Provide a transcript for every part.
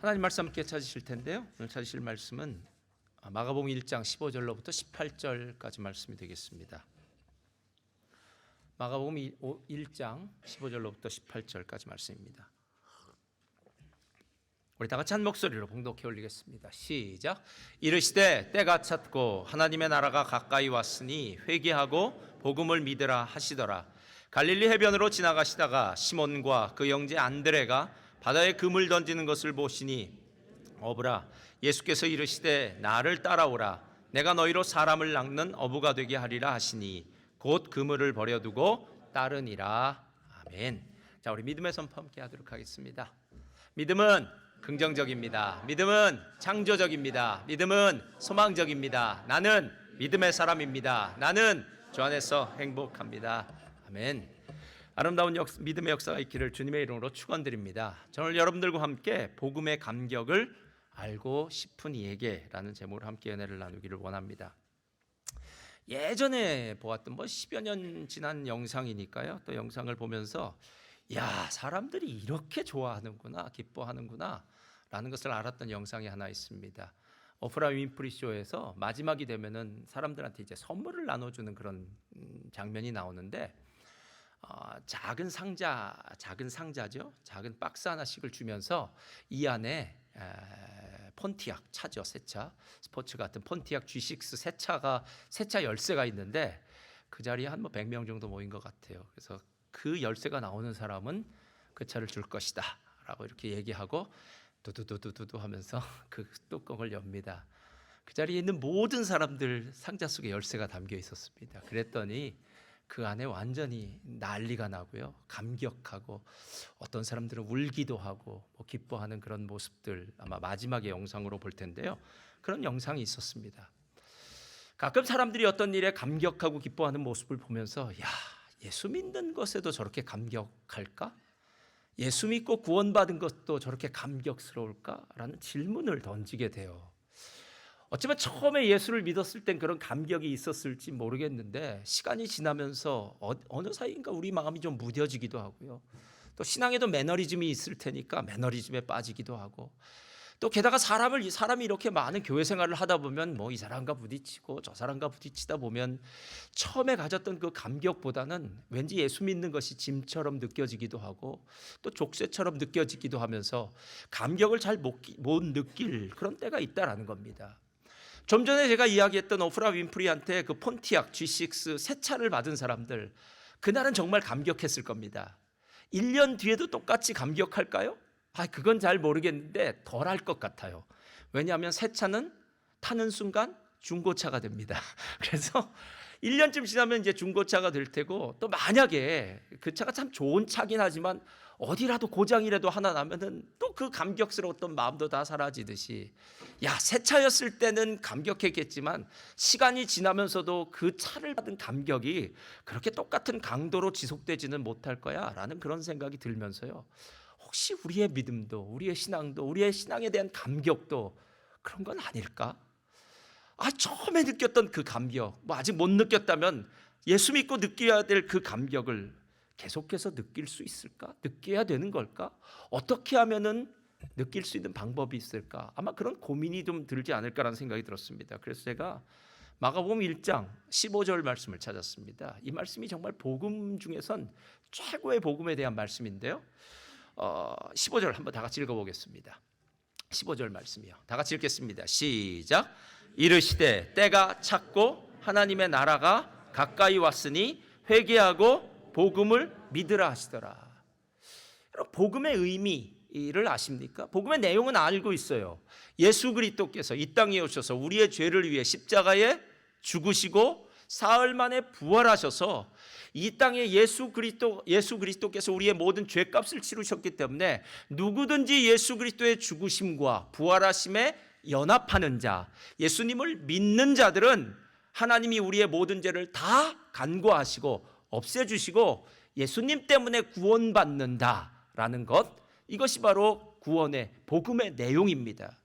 하나님 말씀 함께 찾으실 텐데요. 오늘 찾으실 말씀은 마가복음 1장 15절로부터 18절까지 말씀이 되겠습니다. 마가복음 1장 15절로부터 18절까지 말씀입니다. 우리 다 같이 한 목소리로 봉독해 올리겠습니다. 시작. 이르시되 때가 찼고 하나님의 나라가 가까이 왔으니 회개하고 복음을 믿으라 하시더라. 갈릴리 해변으로 지나가시다가 시몬과 그 형제 안드레가 바다에 그물 던지는 것을 보시니 어부라. 예수께서 이르시되 나를 따라오라. 내가 너희로 사람을 낚는 어부가 되게 하리라 하시니 곧 그물을 버려두고 따르니라. 아멘. 자, 우리 믿음의 선포 함께 하도록 하겠습니다. 믿음은 긍정적입니다. 믿음은 창조적입니다. 믿음은 소망적입니다. 나는 믿음의 사람입니다. 나는 주 안에서 행복합니다. 아멘. 아름다운 믿음의 역사가 있기를 주님의 이름으로 축원드립니다. 저는 여러분들과 함께 복음의 감격을 알고 싶은 이에게라는 제목으로 함께 은혜를 나누기를 원합니다. 예전에 보았던 10여 년 지난 영상이니까요. 또 영상을 보면서 야, 사람들이 이렇게 좋아하는구나, 기뻐하는구나 라는 것을 알았던 영상이 하나 있습니다. 오프라 윈프리 쇼에서 마지막이 되면은 사람들한테 이제 선물을 나눠주는 그런 장면이 나오는데 작은 상자죠. 작은 박스 하나씩을 주면서 이 안에 폰티악 차죠, 새 차, 스포츠 같은 폰티악 G6 새 차 열쇠가 있는데 그 자리에 한 100명 정도 모인 것 같아요. 그래서 그 열쇠가 나오는 사람은 그 차를 줄 것이다라고 이렇게 얘기하고 두두두두두 하면서 그 뚜껑을 엽니다. 그 자리에 있는 모든 사람들 상자 속에 열쇠가 담겨 있었습니다. 그랬더니 그 안에 완전히 난리가 나고요. 감격하고 어떤 사람들은 울기도 하고 기뻐하는 그런 모습들 아마 마지막의 영상으로 볼 텐데요. 그런 영상이 있었습니다. 가끔 사람들이 어떤 일에 감격하고 기뻐하는 모습을 보면서 야, 예수 믿는 것에도 저렇게 감격할까? 예수 믿고 구원받은 것도 저렇게 감격스러울까? 라는 질문을 던지게 돼요. 어쩌면 처음에 예수를 믿었을 땐 그런 감격이 있었을지 모르겠는데 시간이 지나면서 어느 사이인가 우리 마음이 좀 무뎌지기도 하고요. 또 신앙에도 매너리즘이 있을 테니까 매너리즘에 빠지기도 하고 또 게다가 사람이 이렇게 많은 교회 생활을 하다 보면 이 사람과 부딪히고 저 사람과 부딪히다 보면 처음에 가졌던 그 감격보다는 왠지 예수 믿는 것이 짐처럼 느껴지기도 하고 또 족쇄처럼 느껴지기도 하면서 감격을 잘 못 느낄 그런 때가 있다라는 겁니다. 좀 전에 제가 이야기했던 오프라 윈프리한테 그 폰티악 G6 새 차를 받은 사람들, 그날은 정말 감격했을 겁니다. 1년 뒤에도 똑같이 감격할까요? 그건 잘 모르겠는데 덜 할 것 같아요. 왜냐하면 새 차는 타는 순간 중고차가 됩니다. 그래서 1년쯤 지나면 이제 중고차가 될 테고, 또 만약에 그 차가 참 좋은 차긴 하지만 어디라도 고장이라도 하나 나면은 또 그 감격스러웠던 마음도 다 사라지듯이 새 차였을 때는 감격했겠지만 시간이 지나면서도 그 차를 받은 감격이 그렇게 똑같은 강도로 지속되지는 못할 거야 라는 그런 생각이 들면서요, 혹시 우리의 믿음도 우리의 신앙도 우리의 신앙에 대한 감격도 그런 건 아닐까? 처음에 느꼈던 그 감격, 아직 못 느꼈다면 예수 믿고 느껴야 될 그 감격을 계속해서 느낄 수 있을까? 느껴야 되는 걸까? 어떻게 하면은 느낄 수 있는 방법이 있을까? 아마 그런 고민이 좀 들지 않을까라는 생각이 들었습니다. 그래서 제가 마가복음 1장 15절 말씀을 찾았습니다. 이 말씀이 정말 복음 중에선 최고의 복음에 대한 말씀인데요. 15절 한번 다 같이 읽어보겠습니다. 15절 말씀이요. 다 같이 읽겠습니다. 시작. 이르시되 때가 찼고 하나님의 나라가 가까이 왔으니 회개하고 복음을 믿으라 하시더라. 여러분, 복음의 의미를 아십니까? 복음의 내용은 알고 있어요. 예수 그리스도께서 이 땅에 오셔서 우리의 죄를 위해 십자가에 죽으시고 사흘 만에 부활하셔서 이 땅에 예수 그리스도께서 우리의 모든 죄값을 치르셨기 때문에 누구든지 예수 그리스도의 죽으심과 부활하심에 연합하는 자, 예수님을 믿는 자들은 하나님이 우리의 모든 죄를 다 간과하시고 없애주시고 예수님 때문에 구원받는다라는 것, 이것이 바로 구원의 복음의 내용입니다.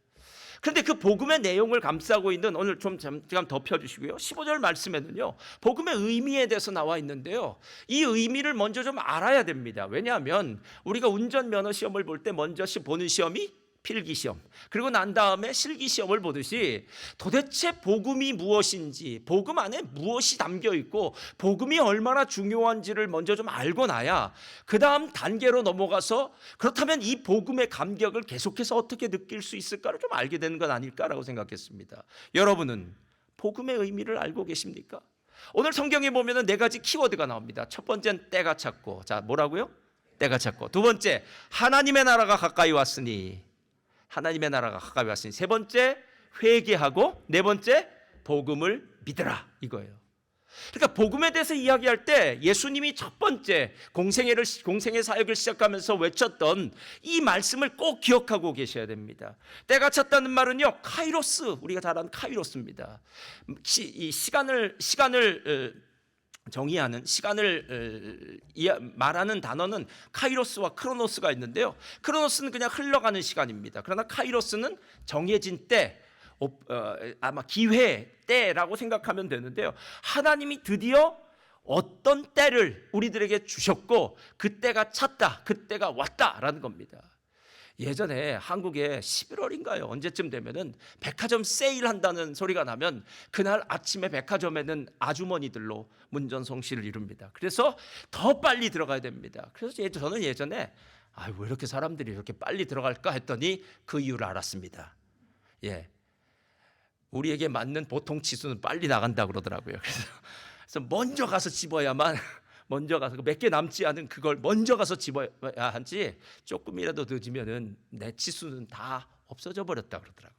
그런데 그 복음의 내용을 감싸고 있는, 오늘 좀 잠깐 덮여주시고요, 15절 말씀에는요 복음의 의미에 대해서 나와 있는데요, 이 의미를 먼저 좀 알아야 됩니다. 왜냐하면 우리가 운전면허 시험을 볼 때 먼저 보는 시험이 필기시험, 그리고 난 다음에 실기시험을 보듯이 도대체 복음이 무엇인지, 복음 안에 무엇이 담겨 있고 복음이 얼마나 중요한지를 먼저 좀 알고 나야 그 다음 단계로 넘어가서 그렇다면 이 복음의 감격을 계속해서 어떻게 느낄 수 있을까를 좀 알게 되는 건 아닐까라고 생각했습니다. 여러분은 복음의 의미를 알고 계십니까? 오늘 성경에 보면 네 가지 키워드가 나옵니다. 첫 번째는 때가 찼고, 자 뭐라고요? 때가 찼고. 두 번째, 하나님의 나라가 가까이 왔으니, 하나님의 나라가 가까이 왔으니. 세 번째, 회개하고. 네 번째, 복음을 믿으라, 이거예요. 그러니까 복음에 대해서 이야기할 때 예수님이 첫 번째 공생의 사역을 시작하면서 외쳤던 이 말씀을 꼭 기억하고 계셔야 됩니다. 때가 찼다는 말은요, 카이로스, 우리가 잘 아는 카이로스입니다. 이 시간을 정의하는, 시간을 말하는 단어는 카이로스와 크로노스가 있는데요, 크로노스는 그냥 흘러가는 시간입니다. 그러나 카이로스는 정해진 때, 아마 기회 때라고 생각하면 되는데요, 하나님이 드디어 어떤 때를 우리들에게 주셨고 그 때가 찼다, 그 때가 왔다라는 겁니다. 예전에 한국에 11월인가요? 언제쯤 되면은 백화점 세일한다는 소리가 나면 그날 아침에 백화점에는 아주머니들로 문전성시를 이룹니다. 그래서 더 빨리 들어가야 됩니다. 그래서 저는 예전에 왜 이렇게 사람들이 이렇게 빨리 들어갈까 했더니 그 이유를 알았습니다. 우리에게 맞는 보통 치수는 빨리 나간다 그러더라고요. 그래서 먼저 가서 집어야만, 먼저 가서 몇 개 남지 않은 그걸 먼저 가서 집어야 하지, 조금이라도 늦으면은 내 치수는 다 없어져 버렸다 그러더라고요.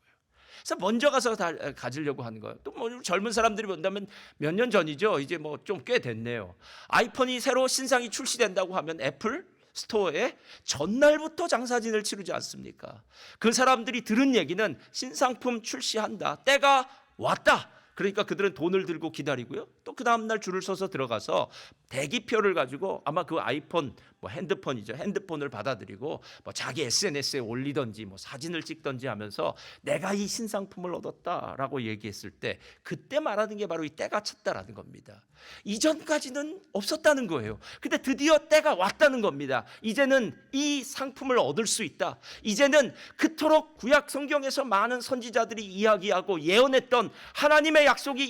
그래서 먼저 가서 다 가지려고 하는 거예요. 또 뭐 젊은 사람들이 본다면 몇 년 전이죠. 이제 뭐 좀 꽤 됐네요. 아이폰이 새로 신상이 출시된다고 하면 애플 스토어에 전날부터 장사진을 치르지 않습니까? 그 사람들이 들은 얘기는 신상품 출시한다, 때가 왔다. 그러니까 그들은 돈을 들고 기다리고요, 또 그 다음날 줄을 서서 들어가서 대기표를 가지고 아마 그 아이폰, 뭐 핸드폰이죠, 핸드폰을 받아들이고 뭐 자기 SNS에 올리던지 뭐 사진을 찍던지 하면서 내가 이 신상품을 얻었다라고 얘기했을 때, 그때 말하는 게 바로 이 때가 찼다라는 겁니다. 이전까지는 없었다는 거예요. 근데 드디어 때가 왔다는 겁니다. 이제는 이 상품을 얻을 수 있다. 이제는 그토록 구약 성경에서 많은 선지자들이 이야기하고 예언했던 하나님의 약속이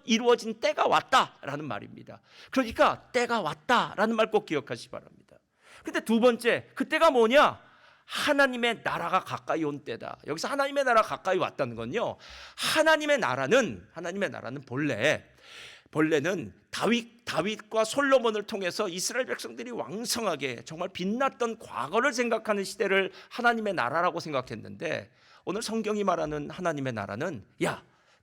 이루어진 때가 왔다라는 말입니다. 그러니까 때가 왔다라는 말 꼭 기억하시기 바랍니다. 근데 두 번째, 그 때가 뭐냐? 하나님의 나라가 가까이 온 때다. 여기서 하나님의 나라가 가까이 왔다는 건요, 하나님의 나라는 본래는 다윗과 솔로몬을 통해서 이스라엘 백성들이 왕성하게 정말 빛났던 과거를 생각하는 시대를 하나님의 나라라고 생각했는데, 오늘 성경이 말하는 하나님의 나라는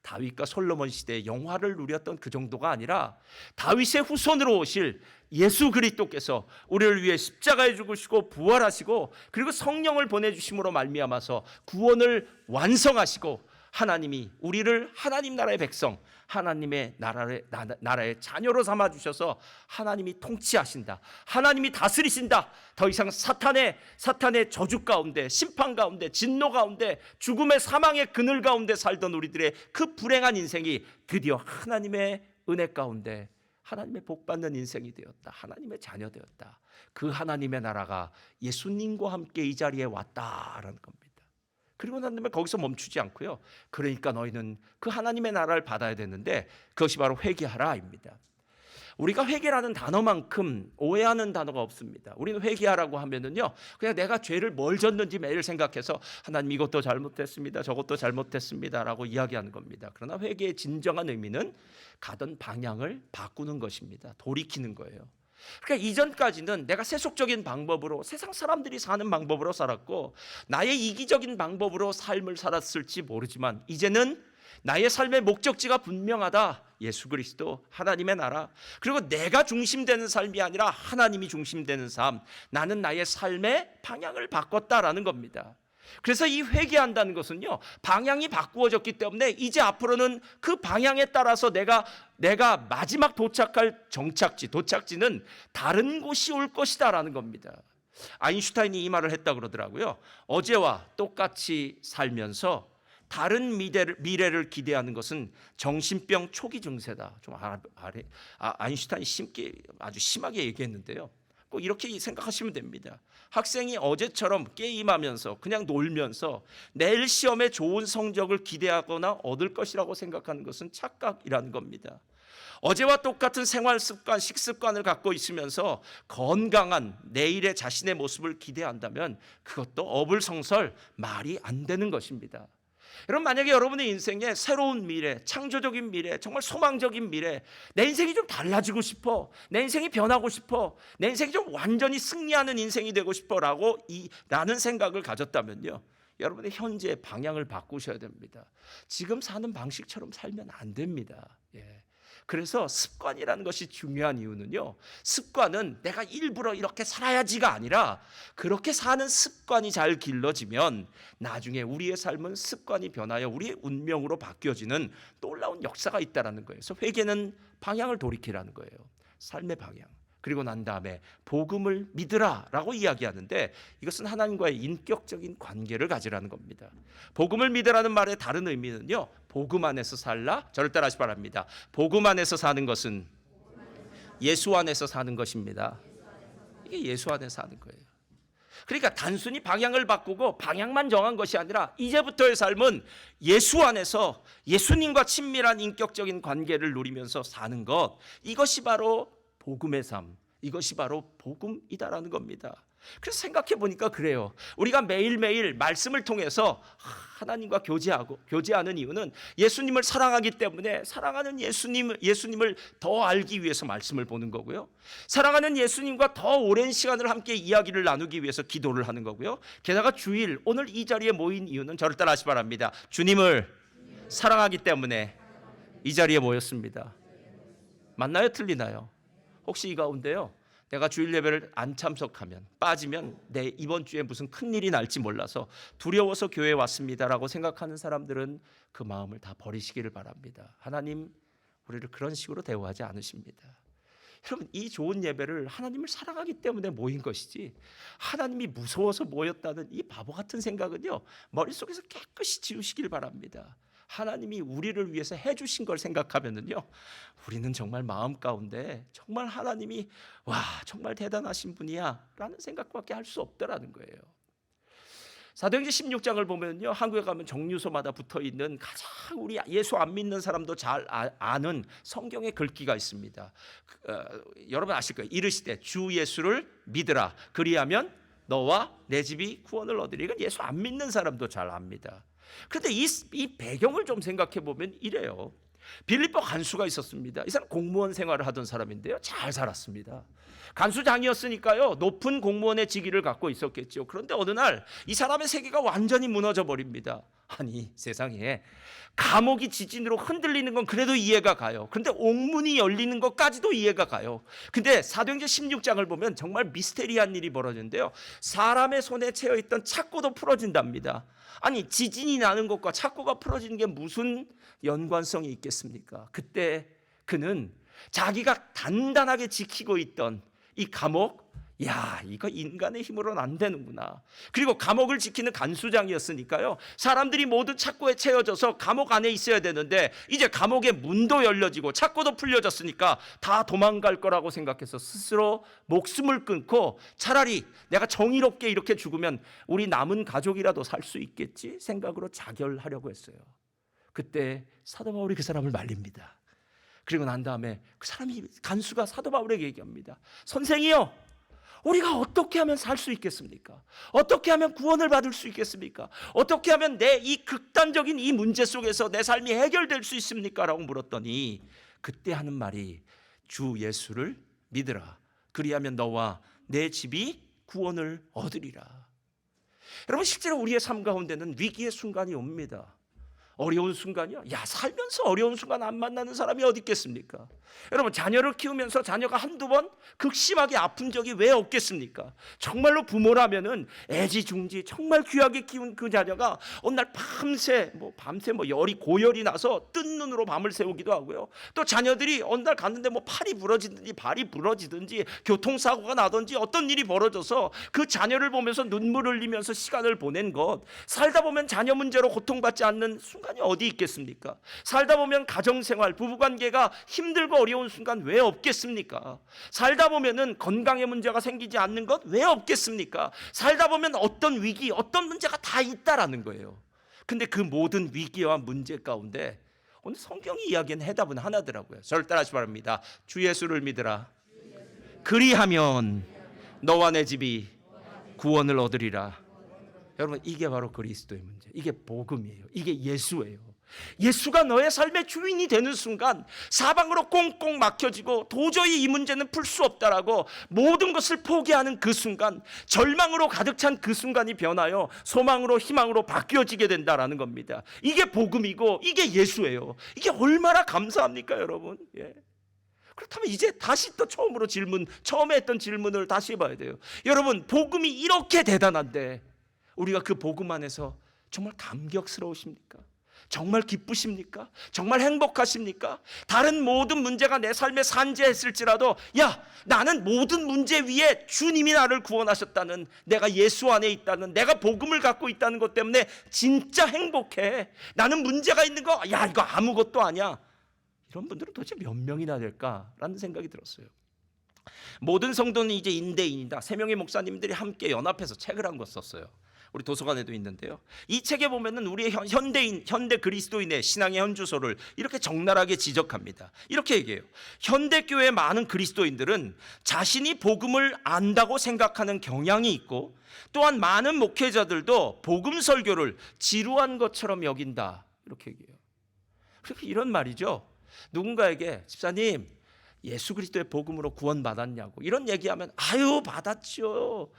다윗과 솔로몬 시대의 영화를 누렸던 그 정도가 아니라 다윗의 후손으로 오실 예수 그리스도께서 우리를 위해 십자가에 죽으시고 부활하시고 그리고 성령을 보내주심으로 말미암아서 구원을 완성하시고, 하나님이 우리를 하나님 나라의 백성, 하나님의 나라의 자녀로 삼아주셔서 하나님이 통치하신다, 하나님이 다스리신다. 더 이상 사탄의 저주 가운데, 심판 가운데, 진노 가운데, 죽음의 사망의 그늘 가운데 살던 우리들의 그 불행한 인생이 드디어 하나님의 은혜 가운데 하나님의 복받는 인생이 되었다, 하나님의 자녀 되었다. 그 하나님의 나라가 예수님과 함께 이 자리에 왔다라는 겁니다. 그리고 난 다음에 거기서 멈추지 않고요, 그러니까 너희는 그 하나님의 나라를 받아야 되는데 그것이 바로 회개하라입니다. 우리가 회개라는 단어만큼 오해하는 단어가 없습니다. 우리는 회개하라고 하면은요, 그냥 내가 죄를 뭘 졌는지 매일 생각해서 하나님 이것도 잘못했습니다, 저것도 잘못했습니다라고 이야기하는 겁니다. 그러나 회개의 진정한 의미는 가던 방향을 바꾸는 것입니다. 돌이키는 거예요. 그러니까 이전까지는 내가 세속적인 방법으로, 세상 사람들이 사는 방법으로 살았고 나의 이기적인 방법으로 삶을 살았을지 모르지만, 이제는 나의 삶의 목적지가 분명하다. 예수 그리스도, 하나님의 나라, 그리고 내가 중심되는 삶이 아니라 하나님이 중심되는 삶, 나는 나의 삶의 방향을 바꿨다라는 겁니다. 그래서 이 회개한다는 것은요, 방향이 바꾸어졌기 때문에 이제 앞으로는 그 방향에 따라서 내가 마지막 도착할 도착지는 다른 곳이 올 것이다라는 겁니다. 아인슈타인이 이 말을 했다 그러더라고요. 어제와 똑같이 살면서 다른 미래를 기대하는 것은 정신병 초기 증세다. 좀 아인슈타인이 아주 심하게 얘기했는데요, 꼭 이렇게 생각하시면 됩니다. 학생이 어제처럼 게임하면서 그냥 놀면서 내일 시험에 좋은 성적을 기대하거나 얻을 것이라고 생각하는 것은 착각이라는 겁니다. 어제와 똑같은 생활 습관, 식습관을 갖고 있으면서 건강한 내일의 자신의 모습을 기대한다면 그것도 어불성설, 말이 안 되는 것입니다. 여러분, 만약에 여러분의 인생에 새로운 미래, 창조적인 미래, 정말 소망적인 미래, 내 인생이 좀 달라지고 싶어, 내 인생이 변하고 싶어, 내 인생이 좀 완전히 승리하는 인생이 되고 싶어 라는 생각을 가졌다면요, 여러분의 현재 방향을 바꾸셔야 됩니다. 지금 사는 방식처럼 살면 안 됩니다. 그래서 습관이라는 것이 중요한 이유는요, 습관은 내가 일부러 이렇게 살아야지가 아니라 그렇게 사는 습관이 잘 길러지면 나중에 우리의 삶은 습관이 변하여 우리의 운명으로 바뀌어지는 놀라운 역사가 있다는 거예요. 그래서 회개는 방향을 돌이키라는 거예요. 삶의 방향. 그리고 난 다음에 복음을 믿으라 라고 이야기하는데, 이것은 하나님과의 인격적인 관계를 가지라는 겁니다. 복음을 믿으라는 말의 다른 의미는요, 복음 안에서 살라. 저를 따라하시 바랍니다. 복음 안에서 사는 것은 예수 안에서 사는 것입니다. 이게 예수 안에서 사는 거예요. 그러니까 단순히 방향을 바꾸고 방향만 정한 것이 아니라 이제부터의 삶은 예수 안에서 예수님과 친밀한 인격적인 관계를 누리면서 사는 것, 이것이 바로 복음의 삶, 이것이 바로 복음이다라는 겁니다. 그래서 생각해 보니까 그래요. 우리가 매일매일 말씀을 통해서 하나님과 교제하는 이유는 예수님을 사랑하기 때문에 사랑하는 예수님을 더 알기 위해서 말씀을 보는 거고요. 사랑하는 예수님과 더 오랜 시간을 함께 이야기를 나누기 위해서 기도를 하는 거고요. 게다가 주일 오늘 이 자리에 모인 이유는 저를 따라하시 바랍니다. 주님을 사랑하기 때문에 이 자리에 모였습니다. 맞나요? 틀리나요? 혹시 이 가운데요, 내가 주일 예배를 안 참석하면, 빠지면 내 이번 주에 무슨 큰일이 날지 몰라서 두려워서 교회에 왔습니다라고 생각하는 사람들은 그 마음을 다 버리시기를 바랍니다. 하나님 우리를 그런 식으로 대우하지 않으십니다. 여러분, 이 좋은 예배를 하나님을 사랑하기 때문에 모인 것이지 하나님이 무서워서 모였다는 이 바보 같은 생각은요, 머릿속에서 깨끗이 지우시길 바랍니다. 하나님이 우리를 위해서 해주신 걸 생각하면은요, 우리는 정말 마음 가운데 정말 하나님이 정말 대단하신 분이야 라는 생각밖에 할 수 없다라는 거예요. 사도행전 16장을 보면요, 한국에 가면 정류소마다 붙어있는 가장 우리 예수 안 믿는 사람도 잘 아는 성경의 글귀가 있습니다. 여러분 아실 거예요. 이르시되 주 예수를 믿으라, 그리하면 너와 내 집이 구원을 얻으리. 이건 예수 안 믿는 사람도 잘 압니다. 그런데 이 배경을 좀 생각해 보면 이래요. 빌립보 간수가 있었습니다. 이 사람 공무원 생활을 하던 사람인데요, 잘 살았습니다. 간수장이었으니까요, 높은 공무원의 직위를 갖고 있었겠죠. 그런데 어느 날 이 사람의 세계가 완전히 무너져 버립니다. 아니 세상에, 감옥이 지진으로 흔들리는 건 그래도 이해가 가요. 그런데 옥문이 열리는 것까지도 이해가 가요. 근데 사도행전 16장을 보면 정말 미스테리한 일이 벌어지는데요, 사람의 손에 채여있던 착고도 풀어진답니다. 아니, 지진이 나는 것과 착고가 풀어지는 게 무슨 연관성이 있겠습니까? 그때 그는 자기가 단단하게 지키고 있던 이 감옥, 이거 인간의 힘으로는 안 되는구나. 그리고 감옥을 지키는 간수장이었으니까요, 사람들이 모두 착고에 채워져서 감옥 안에 있어야 되는데 이제 감옥의 문도 열려지고 착고도 풀려졌으니까 다 도망갈 거라고 생각해서 스스로 목숨을 끊고 차라리 내가 정의롭게 이렇게 죽으면 우리 남은 가족이라도 살 수 있겠지 생각으로 자결하려고 했어요. 그때 사도 바울이 그 사람을 말립니다. 그리고 난 다음에 그 사람이, 간수가 사도 바울에게 얘기합니다. 선생이요, 우리가 어떻게 하면 살 수 있겠습니까? 어떻게 하면 구원을 받을 수 있겠습니까? 어떻게 하면 내 이 극단적인 이 문제 속에서 내 삶이 해결될 수 있습니까? 라고 물었더니 그때 하는 말이 주 예수를 믿으라, 그리하면 너와 내 집이 구원을 얻으리라. 여러분, 실제로 우리의 삶 가운데는 위기의 순간이 옵니다. 어려운 순간이요? 살면서 어려운 순간 안 만나는 사람이 어디 있겠습니까? 여러분, 자녀를 키우면서 자녀가 한두 번 극심하게 아픈 적이 왜 없겠습니까? 정말로 부모라면은 애지중지 정말 귀하게 키운 그 자녀가 어느 날 밤새 열이 고열이 나서 뜬 눈으로 밤을 새우기도 하고요. 또 자녀들이 어느 날 갔는데 팔이 부러지든지 발이 부러지든지 교통사고가 나든지 어떤 일이 벌어져서 그 자녀를 보면서 눈물 흘리면서 시간을 보낸 것, 살다 보면 자녀 문제로 고통받지 않는 순간이 어디 있겠습니까? 살다 보면 가정생활, 부부관계가 힘들고 어려운 순간 왜 없겠습니까? 살다 보면은 건강에 문제가 생기지 않는 것 왜 없겠습니까? 살다 보면 어떤 위기, 어떤 문제가 다 있다라는 거예요. 근데 그 모든 위기와 문제 가운데 오늘 성경이 이야기하는 해답은 하나더라고요. 저를 따라하시기 바랍니다. 주 예수를 믿으라. 그리하면 너와 내 집이 구원을 얻으리라. 여러분, 이게 바로 그리스도의 문제, 이게 복음이에요. 이게 예수예요. 예수가 너의 삶의 주인이 되는 순간 사방으로 꽁꽁 막혀지고 도저히 이 문제는 풀 수 없다라고 모든 것을 포기하는 그 순간, 절망으로 가득 찬 그 순간이 변하여 소망으로, 희망으로 바뀌어지게 된다라는 겁니다. 이게 복음이고 이게 예수예요. 이게 얼마나 감사합니까, 여러분? 예. 그렇다면 이제 다시 또 처음에 했던 질문을 다시 해봐야 돼요. 여러분, 복음이 이렇게 대단한데 우리가 그 복음 안에서 정말 감격스러우십니까? 정말 기쁘십니까? 정말 행복하십니까? 다른 모든 문제가 내 삶에 산재했을지라도, 야, 나는 모든 문제 위에 주님이 나를 구원하셨다는, 내가 예수 안에 있다는, 내가 복음을 갖고 있다는 것 때문에 진짜 행복해. 나는 문제가 있는 거, 야, 이거 아무것도 아니야. 이런 분들은 도대체 몇 명이나 될까라는 생각이 들었어요. 모든 성도는 이제 인대인이다. 3명의 목사님들이 함께 연합해서 책을 한 권 썼어요. 우리 도서관에도 있는데요. 이 책에 보면은 우리의 현대 그리스도인의 신앙의 현주소를 이렇게 적나라하게 지적합니다. 이렇게 얘기해요. 현대교회의 많은 그리스도인들은 자신이 복음을 안다고 생각하는 경향이 있고, 또한 많은 목회자들도 복음 설교를 지루한 것처럼 여긴다. 이렇게 얘기해요. 그렇게 이런 말이죠. 누군가에게 집사님, 예수 그리스도의 복음으로 구원받았냐고 이런 얘기하면, 아유, 받았죠.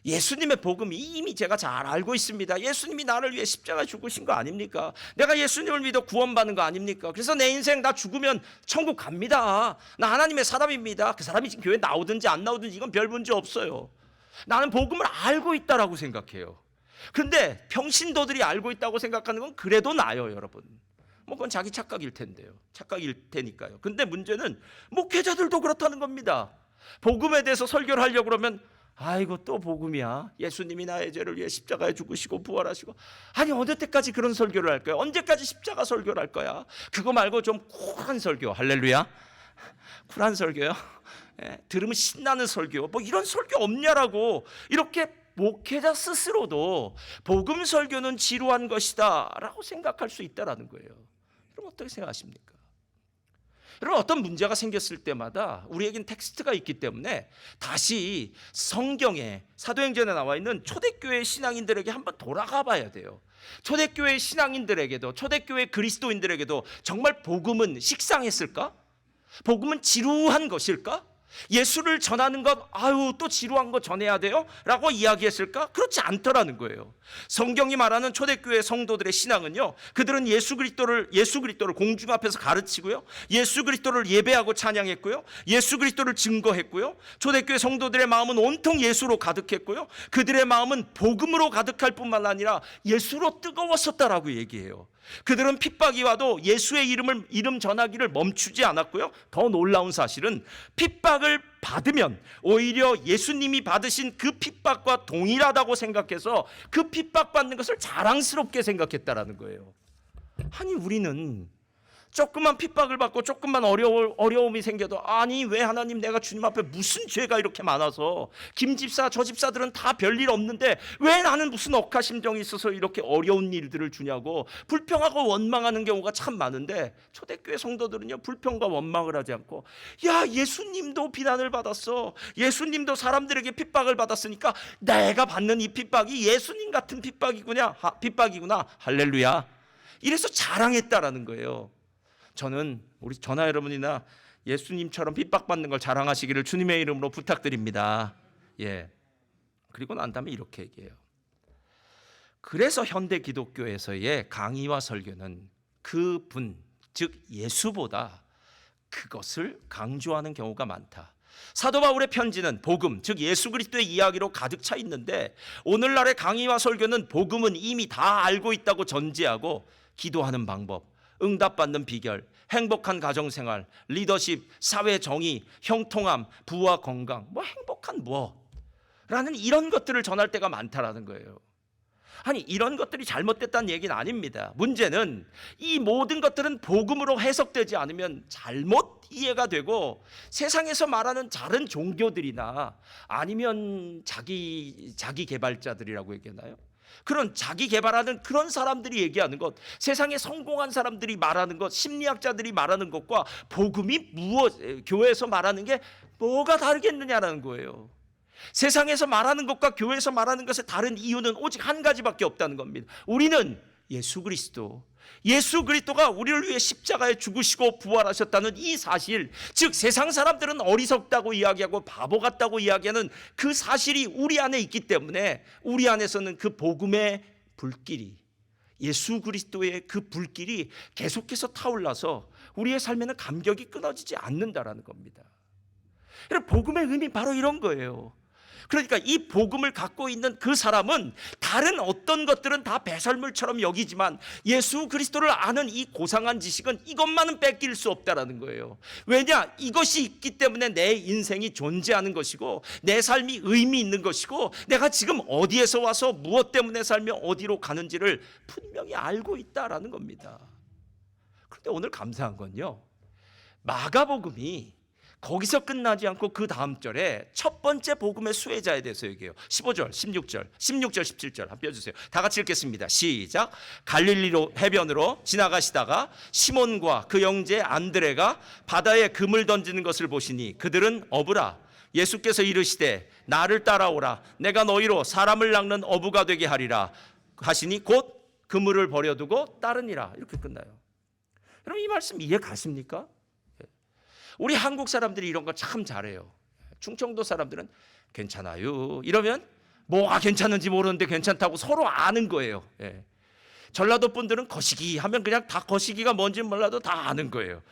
예수님의 복음이 이미 제가 잘 알고 있습니다. 예수님이 나를 위해 십자가 죽으신 거 아닙니까? 내가 예수님을 믿어 구원받는 거 아닙니까? 그래서 내 인생 나 죽으면 천국 갑니다. 나 하나님의 사람입니다. 그 사람이 지금 교회 나오든지 안 나오든지 이건 별 문제 없어요. 나는 복음을 알고 있다라고 생각해요. 그런데 평신도들이 알고 있다고 생각하는 건 그래도 나아요, 여러분. 뭐 그건 자기 착각일 텐데요. 착각일 테니까요. 근데 문제는 목회자들도 그렇다는 겁니다. 복음에 대해서 설교를 하려고 그러면, 아이고, 또 복음이야. 예수님이 나의 죄를 위해 십자가에 죽으시고 부활하시고. 아니, 어느 때까지 그런 설교를 할 거야? 언제까지 십자가 설교를 할 거야? 그거 말고 좀 쿨한 설교. 할렐루야. 쿨한 설교요? 예, 들으면 신나는 설교. 뭐 이런 설교 없냐라고 이렇게 목회자 스스로도 복음 설교는 지루한 것이다 라고 생각할 수 있다는 거예요. 여러분, 어떻게 생각하십니까? 여러분, 어떤 문제가 생겼을 때마다 우리에겐 텍스트가 있기 때문에 다시 성경에, 사도행전에 나와 있는 초대교회 신앙인들에게 한번 돌아가 봐야 돼요. 초대교회 신앙인들에게도, 초대교회 그리스도인들에게도 정말 복음은 식상했을까? 복음은 지루한 것일까? 예수를 전하는 것, 아유, 또 지루한 거 전해야 돼요? 라고 이야기했을까? 그렇지 않더라는 거예요. 성경이 말하는 초대교회 성도들의 신앙은요, 그들은 예수 그리스도를 공중 앞에서 가르치고요, 예수 그리스도를 예배하고 찬양했고요, 예수 그리스도를 증거했고요, 초대교회 성도들의 마음은 온통 예수로 가득했고요, 그들의 마음은 복음으로 가득할 뿐만 아니라 예수로 뜨거웠었다라고 얘기해요. 그들은 핍박이 와도 예수의 이름 전하기를 멈추지 않았고요. 더 놀라운 사실은 핍박을 받으면 오히려 예수님이 받으신 그 핍박과 동일하다고 생각해서 그 핍박받는 것을 자랑스럽게 생각했다라는 거예요. 아니, 우리는 조금만 핍박을 받고 조금만 어려움이 생겨도, 아니, 왜 하나님, 내가 주님 앞에 무슨 죄가 이렇게 많아서, 김 집사 저 집사들은 다 별일 없는데 왜 나는 무슨 억하심정이 있어서 이렇게 어려운 일들을 주냐고 불평하고 원망하는 경우가 참 많은데, 초대교회 성도들은요, 불평과 원망을 하지 않고, 야, 예수님도 비난을 받았어, 예수님도 사람들에게 핍박을 받았으니까 내가 받는 이 핍박이 예수님 같은 핍박이구나, 할렐루야. 이래서 자랑했다라는 거예요. 저는 우리 전하 여러분이나 예수님처럼 핍박받는 걸 자랑하시기를 주님의 이름으로 부탁드립니다. 예. 그리고 난 다음에 이렇게 얘기해요. 그래서 현대 기독교에서의 강의와 설교는 그분, 즉 예수보다 그것을 강조하는 경우가 많다. 사도 바울의 편지는 복음, 즉 예수 그리스도의 이야기로 가득 차 있는데, 오늘날의 강의와 설교는 복음은 이미 다 알고 있다고 전제하고 기도하는 방법, 응답받는 비결, 행복한 가정생활, 리더십, 사회 정의, 형통함, 부와 건강, 뭐 행복한 라는 이런 것들을 전할 때가 많다라는 거예요. 아니, 이런 것들이 잘못됐다는 얘기는 아닙니다. 문제는 이 모든 것들은 복음으로 해석되지 않으면 잘못 이해가 되고 세상에서 말하는 다른 종교들이나 아니면 자기 개발자들이라고 얘기하나요? 그런 자기 개발하는 그런 사람들이 얘기하는 것, 세상에 성공한 사람들이 말하는 것, 심리학자들이 말하는 것과 복음이 교회에서 말하는 게 뭐가 다르겠느냐라는 거예요. 세상에서 말하는 것과 교회에서 말하는 것의 다른 이유는 오직 한 가지밖에 없다는 겁니다. 우리는 예수 그리스도가 우리를 위해 십자가에 죽으시고 부활하셨다는 이 사실, 즉 세상 사람들은 어리석다고 이야기하고 바보 같다고 이야기하는 그 사실이 우리 안에 있기 때문에 우리 안에서는 그 복음의 불길이, 예수 그리스도의 그 불길이 계속해서 타올라서 우리의 삶에는 감격이 끊어지지 않는다라는 겁니다. 복음의 의미 바로 이런 거예요. 그러니까 이 복음을 갖고 있는 그 사람은 다른 어떤 것들은 다 배설물처럼 여기지만 예수 그리스도를 아는 이 고상한 지식은 이것만은 뺏길 수 없다라는 거예요. 왜냐? 이것이 있기 때문에 내 인생이 존재하는 것이고 내 삶이 의미 있는 것이고 내가 지금 어디에서 와서 무엇 때문에 살며 어디로 가는지를 분명히 알고 있다라는 겁니다. 그런데 오늘 감사한 건요, 마가복음이 거기서 끝나지 않고 그 다음 절에 첫 번째 복음의 수혜자에 대해서 얘기해요. 15절, 16절, 17절 한번 펴주세요. 다 같이 읽겠습니다. 시작. 갈릴리로 해변으로 지나가시다가 시몬과 그 형제 안드레가 바다에 금을 던지는 것을 보시니 그들은 어부라. 예수께서 이르시되 나를 따라오라. 내가 너희로 사람을 낚는 어부가 되게 하리라 하시니 곧 그물을 버려두고 따르니라. 이렇게 끝나요. 여러분, 이 말씀 이해 가십니까? 우리 한국 사람들이 이런 거 참 잘해요. 충청도 사람들은 괜찮아요 이러면 뭐가 괜찮은지 모르는데 괜찮다고 서로 아는 거예요. 전라도 분들은 거시기 하면 그냥 다 거시기가 뭔지 몰라도 다 아는 거예요.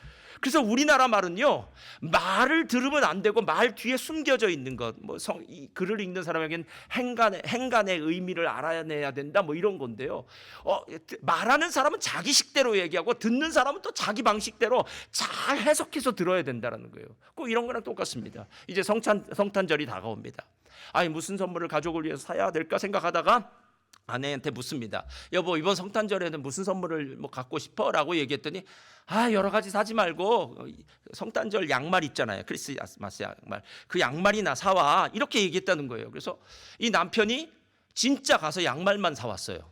그래서 우리나라 말은요, 말을 들으면 안 되고 말 뒤에 숨겨져 있는 것, 이 글을 읽는 사람에게는 행간의 의미를 알아내야 된다, 이런 건데요. 말하는 사람은 자기 식대로 얘기하고 듣는 사람은 또 자기 방식대로 잘 해석해서 들어야 된다는 거예요. 꼭 이런 거랑 똑같습니다. 이제 성탄절이 다가옵니다. 아니, 무슨 선물을 가족을 위해서 사야 될까 생각하다가 아내한테 묻습니다. 여보, 이번 성탄절에는 무슨 선물을 갖고 싶어? 라고 얘기했더니 여러 가지 사지 말고 성탄절 양말 있잖아요. 크리스마스 양말. 그 양말이나 사와. 이렇게 얘기했다는 거예요. 그래서 이 남편이 진짜 가서 양말만 사왔어요.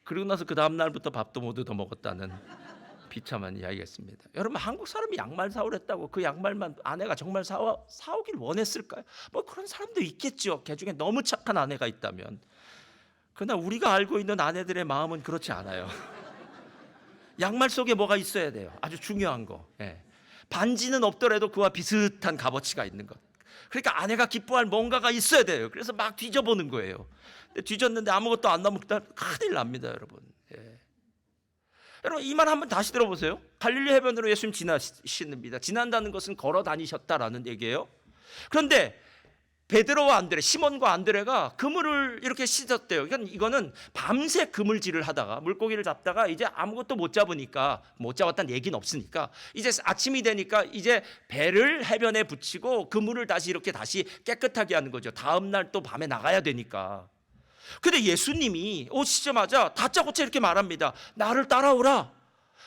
그리고 나서 그 다음 날부터 밥도 못 얻어 먹었다는 비참한 이야기가 있습니다. 여러분, 한국 사람이 양말 사오랬다고 그 양말만 아내가 정말 사오길 원했을까요? 그런 사람도 있겠죠. 그 중에 너무 착한 아내가 있다면. 그러나 우리가 알고 있는 아내들의 마음은 그렇지 않아요. 양말 속에 뭐가 있어야 돼요. 아주 중요한 거. 반지는 없더라도 그와 비슷한 값어치가 있는 것. 그러니까 아내가 기뻐할 뭔가가 있어야 돼요. 그래서 막 뒤져보는 거예요. 근데 뒤졌는데 아무것도 안 남으면 큰일 납니다, 여러분. 여러분, 이 말 한번 다시 들어보세요. 갈릴리 해변으로 예수님 지나십니다. 지난다는 것은 걸어 다니셨다라는 얘기예요. 그런데 베드로와 안드레, 시몬과 안드레가 그물을 이렇게 씻었대요. 그러니까 이거는 밤새 그물질을 하다가 물고기를 잡다가 이제 아무것도 못 잡으니까, 못 잡았다는 얘기는 없으니까 이제 아침이 되니까 이제 배를 해변에 붙이고 그물을 다시 깨끗하게 하는 거죠. 다음 날 또 밤에 나가야 되니까. 근데 예수님이 오시자마자 다짜고짜 이렇게 말합니다. 나를 따라오라.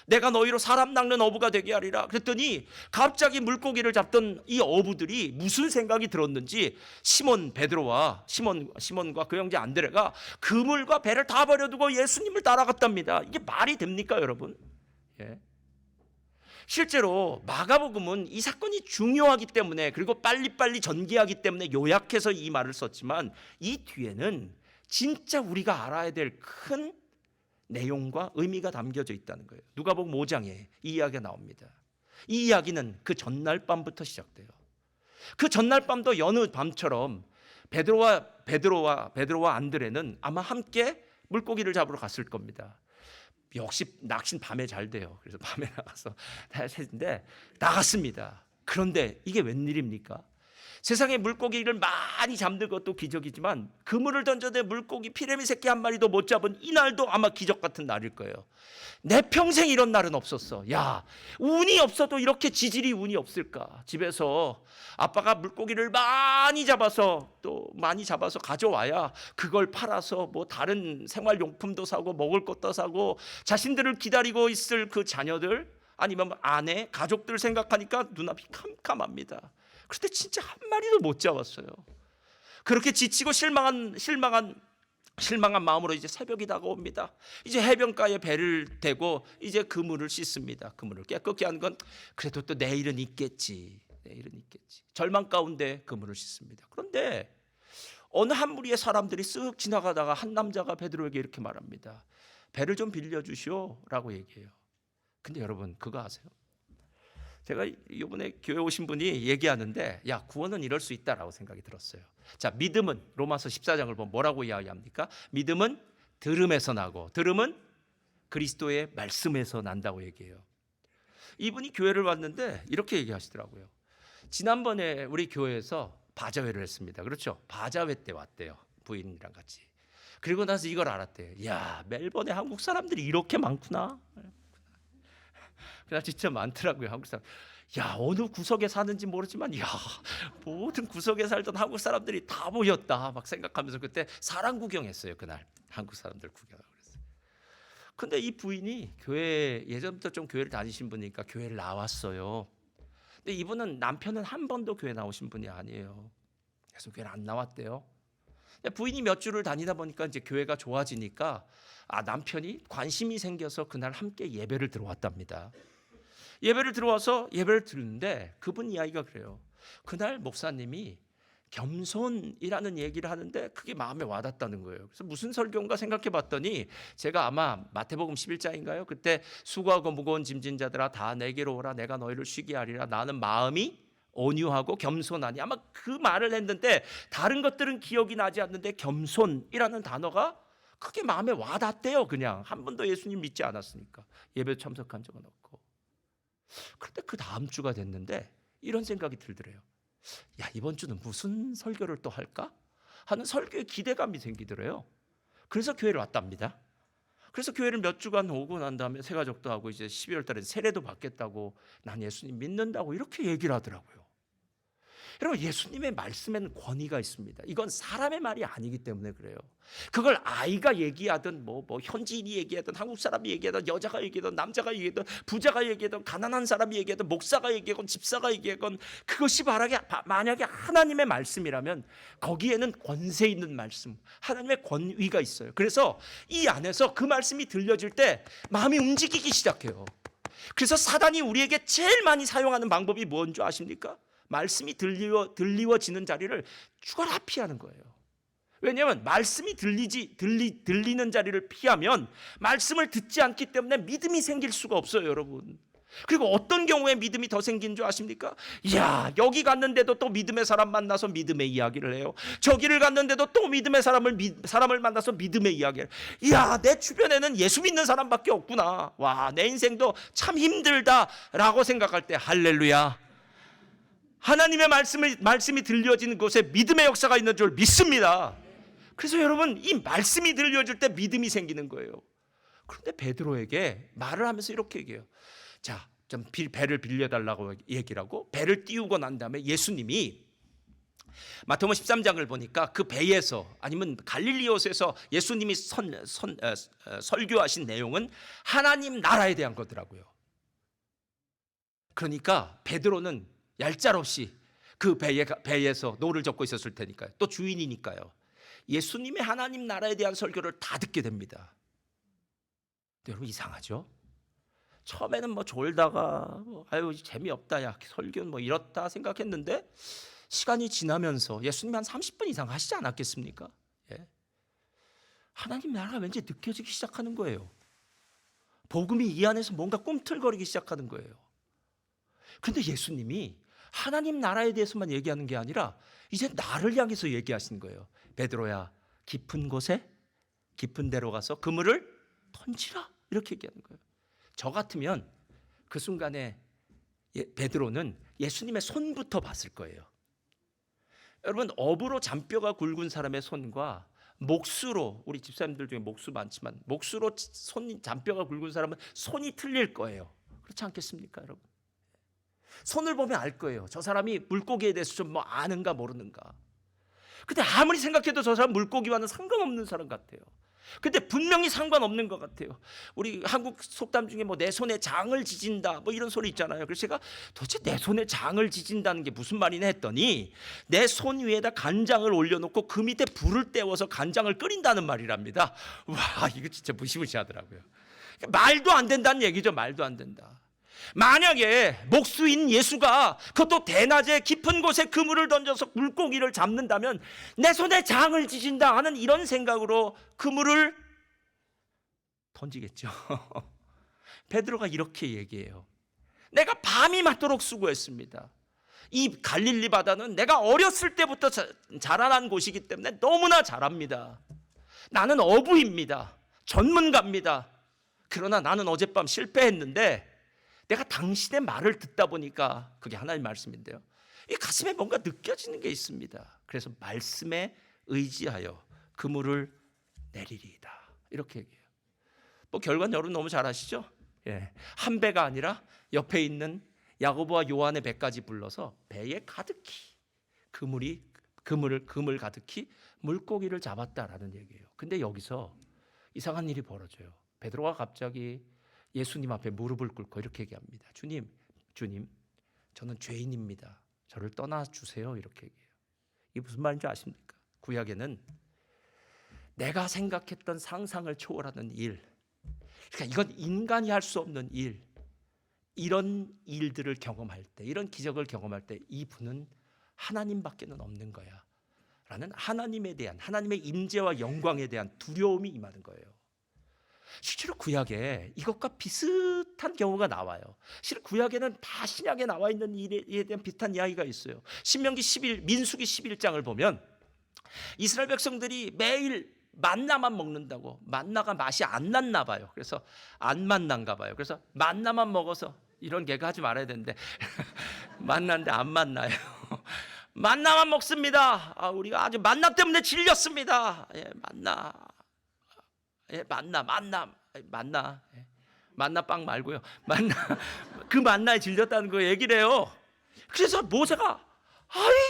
내가 너희로 사람 낚는 어부가 되게 하리라. 그랬더니 갑자기 물고기를 잡던 이 어부들이 무슨 생각이 들었는지 시몬과 그 형제 안드레가 그물과 배를 다 버려두고 예수님을 따라갔답니다. 이게 말이 됩니까, 여러분? 실제로 마가복음은 이 사건이 중요하기 때문에, 그리고 빨리빨리 전개하기 때문에 요약해서 이 말을 썼지만 이 뒤에는 진짜 우리가 알아야 될 큰 내용과 의미가 담겨져 있다는 거예요. 누가복음 5장에 이 이야기가 나옵니다. 이 이야기는 그 전날 밤부터 시작돼요. 그 전날 밤도 여느 밤처럼 베드로와 안드레는 아마 함께 물고기를 잡으러 갔을 겁니다. 역시 낚시는 밤에 잘 돼요. 그래서 밤에 나가서 했는데 나갔습니다. 그런데 이게 웬일입니까? 세상에 물고기를 많이 잡는 것도 기적이지만 그물을 던져대 물고기 피레미 새끼 한 마리도 못 잡은 이날도 아마 기적 같은 날일 거예요. 내 평생 이런 날은 없었어. 야, 운이 없어도 이렇게 지질이 운이 없을까? 집에서 아빠가 물고기를 많이 잡아서 가져와야 그걸 팔아서 뭐 다른 생활용품도 사고 먹을 것도 사고 자신들을 기다리고 있을 그 자녀들 아니면 아내, 가족들 생각하니까 눈앞이 캄캄합니다. 그런데 진짜 한 마리도 못 잡았어요. 그렇게 지치고 실망한 마음으로 이제 새벽이 다가옵니다. 이제 해변가에 배를 대고 이제 그물을 씻습니다. 그물을 깨끗게 한 건 그래도 또 내일은 있겠지. 절망 가운데 그물을 씻습니다. 그런데 어느 한 무리의 사람들이 쓱 지나가다가 한 남자가 베드로에게 이렇게 말합니다. 배를 좀 빌려주시오라고 얘기해요. 근데 여러분 그거 아세요? 제가 이번에 교회 오신 분이 얘기하는데 야, 구원은 이럴 수 있다라고 생각이 들었어요. 자, 믿음은 로마서 14장을 보면 뭐라고 이야기합니까? 믿음은 들음에서 나고 들음은 그리스도의 말씀에서 난다고 얘기해요. 이분이 교회를 왔는데 이렇게 얘기하시더라고요. 지난번에 우리 교회에서 바자회를 했습니다. 그렇죠? 바자회 때 왔대요. 부인이랑 같이. 그리고 나서 이걸 알았대요. 야, 멜번에 한국 사람들이 이렇게 많구나. 그냥 진짜 많더라고요. 한국 사람. 야, 어느 구석에 사는지 모르지만 야, 모든 구석에 살던 한국 사람들이 다 모였다 막 생각하면서 그때 사람 구경했어요. 그날 한국 사람들 구경하고 그랬어요. 근데 이 부인이 교회 예전부터 좀 교회를 다니신 분이니까 교회를 나왔어요. 근데 이분은 남편은 한 번도 교회 나오신 분이 아니에요. 그래서 교회를 안 나왔대요. 부인이 몇 주를 다니다 보니까 이제 교회가 좋아지니까 남편이 관심이 생겨서 그날 함께 예배를 들어왔답니다. 예배를 들어와서 예배를 듣는데 그분 이야기가 그래요. 그날 목사님이 겸손이라는 얘기를 하는데 그게 마음에 와닿다는 거예요. 그래서 무슨 설교인가 생각해 봤더니 제가 아마 마태복음 11장인가요? 그때 수고하고 무거운 짐진 자들아 다 내게로 오라 내가 너희를 쉬게 하리라 나는 마음이 온유하고 겸손하니 아마 그 말을 했는데 다른 것들은 기억이 나지 않는데 겸손이라는 단어가 크게 마음에 와닿대요. 그냥 한 번도 예수님 믿지 않았으니까 예배 참석한 적은 없고. 그런데 그 다음 주가 됐는데 이런 생각이 들더래요. 야, 이번 주는 무슨 설교를 또 할까? 하는 설교에 기대감이 생기더래요. 그래서 교회를 왔답니다. 그래서 교회를 몇 주간 오고 난 다음에 새가족도 하고 이제 12월 달에 세례도 받겠다고 난 예수님 믿는다고 이렇게 얘기를 하더라고요. 여러분 예수님의 말씀에는 권위가 있습니다. 이건 사람의 말이 아니기 때문에 그래요. 그걸 아이가 얘기하든 뭐 현지인이 얘기하든 한국 사람이 얘기하든 여자가 얘기하든 남자가 얘기하든 부자가 얘기하든 가난한 사람이 얘기하든 목사가 얘기하건 집사가 얘기하건 그것이 만약에 하나님의 말씀이라면 거기에는 권세 있는 말씀, 하나님의 권위가 있어요. 그래서 이 안에서 그 말씀이 들려질 때 마음이 움직이기 시작해요. 그래서 사단이 우리에게 제일 많이 사용하는 방법이 뭔 줄 아십니까? 말씀이 들리워지는 자리를 죽어라 피하는 거예요. 왜냐하면 말씀이 들리는 자리를 피하면 말씀을 듣지 않기 때문에 믿음이 생길 수가 없어요, 여러분. 그리고 어떤 경우에 믿음이 더 생긴 줄 아십니까? 이야, 여기 갔는데도 또 믿음의 사람 만나서 믿음의 이야기를 해요. 저기를 갔는데도 또 믿음의 사람을 만나서 믿음의 이야기를 해요. 이야, 내 주변에는 예수 믿는 사람밖에 없구나. 와, 내 인생도 참 힘들다라고 생각할 때 할렐루야. 하나님의 말씀이 들려지는 곳에 믿음의 역사가 있는 줄 믿습니다. 그래서 여러분 이 말씀이 들려질 때 믿음이 생기는 거예요. 그런데 베드로에게 말을 하면서 이렇게 얘기해요. 자, 좀 배를 빌려달라고 얘기를 하고 배를 띄우고 난 다음에 예수님이 마태복음 13장을 보니까 그 배에서 아니면 갈릴리호에서 예수님이 설교하신 내용은 하나님 나라에 대한 거더라고요. 그러니까 베드로는 얄짤없이 그 배에서 노를 젓고 있었을 테니까요. 또 주인이니까요. 예수님의 하나님 나라에 대한 설교를 다 듣게 됩니다. 근데 여러분 이상하죠? 처음에는 뭐 졸다가 아유 재미없다 야 설교는 뭐 이렇다 생각했는데 시간이 지나면서 예수님이 한 30분 이상 하시지 않았겠습니까? 예. 하나님 나라가 왠지 느껴지기 시작하는 거예요. 복음이 이 안에서 뭔가 꿈틀거리기 시작하는 거예요. 그런데 예수님이 하나님 나라에 대해서만 얘기하는 게 아니라 이제 나를 향해서 얘기하시는 거예요. 베드로야, 깊은 곳에 깊은 데로 가서 그물을 던지라 이렇게 얘기하는 거예요. 저 같으면 그 순간에 베드로는 예수님의 손부터 봤을 거예요. 여러분, 업으로 잔뼈가 굵은 사람의 손과 목수로, 우리 집사님들 중에 목수 많지만 목수로 잔뼈가 굵은 사람은 손이 틀릴 거예요. 그렇지 않겠습니까, 여러분? 손을 보면 알 거예요. 저 사람이 물고기에 대해서 좀 뭐 아는가 모르는가. 근데 아무리 생각해도 저 사람 물고기와는 상관없는 사람 같아요. 근데 분명히 상관없는 것 같아요. 우리 한국 속담 중에 뭐 내 손에 장을 지진다 뭐 이런 소리 있잖아요. 그래서 제가 도대체 내 손에 장을 지진다는 게 무슨 말이냐 했더니 내 손 위에다 간장을 올려놓고 그 밑에 불을 떼워서 간장을 끓인다는 말이랍니다. 와, 이거 진짜 무시무시하더라고요. 말도 안 된다는 얘기죠. 말도 안 된다. 만약에 목수인 예수가 그것도 대낮에 깊은 곳에 그물을 던져서 물고기를 잡는다면 내 손에 장을 지진다 하는 이런 생각으로 그물을 던지겠죠. 베드로가 이렇게 얘기해요. 내가 밤이 맞도록 수고했습니다. 이 갈릴리 바다는 내가 어렸을 때부터 자라난 곳이기 때문에 너무나 잘합니다. 나는 어부입니다. 전문가입니다. 그러나 나는 어젯밤 실패했는데 내가 당신의 말을 듣다 보니까, 그게 하나님 말씀인데요, 이 가슴에 뭔가 느껴지는 게 있습니다. 그래서 말씀에 의지하여 그물을 내리리이다, 이렇게 얘기해요. 뭐 결과는 여러분 너무 잘 아시죠? 예, 한 배가 아니라 옆에 있는 야고보와 요한의 배까지 불러서 배에 가득히 그물 가득히 물고기를 잡았다라는 얘기예요. 근데 여기서 이상한 일이 벌어져요. 베드로가 갑자기 예수님 앞에 무릎을 꿇고 이렇게 얘기합니다. 주님, 저는 죄인입니다. 저를 떠나주세요. 이렇게 얘기해요. 이게 무슨 말인지 아십니까? 구약에는 내가 생각했던 상상을 초월하는 일, 그러니까 이건 인간이 할 수 없는 일, 이런 일들을 경험할 때, 이런 기적을 경험할 때 이분은 하나님밖에는 없는 거야 라는 하나님에 대한, 하나님의 임재와 영광에 대한 두려움이 임하는 거예요. 실제로 구약에 이것과 비슷한 경우가 나와요. 실은 구약에는 다 신약에 나와 있는 일에 대한 비슷한 이야기가 있어요. 민수기 11장을 보면 이스라엘 백성들이 매일 만나만 먹는다고, 만나가 맛이 안 났나 봐요. 그래서 안 만난가 봐요. 그래서 만나만 먹어서, 이런 개그 하지 말아야 되는데 만나인데 안 만나요. 만나만 먹습니다. 우리가 아주 만나 때문에 질렸습니다. 만나빵 말고요. 그 만나에 질렸다는 거 얘기를 해요. 그래서 모세가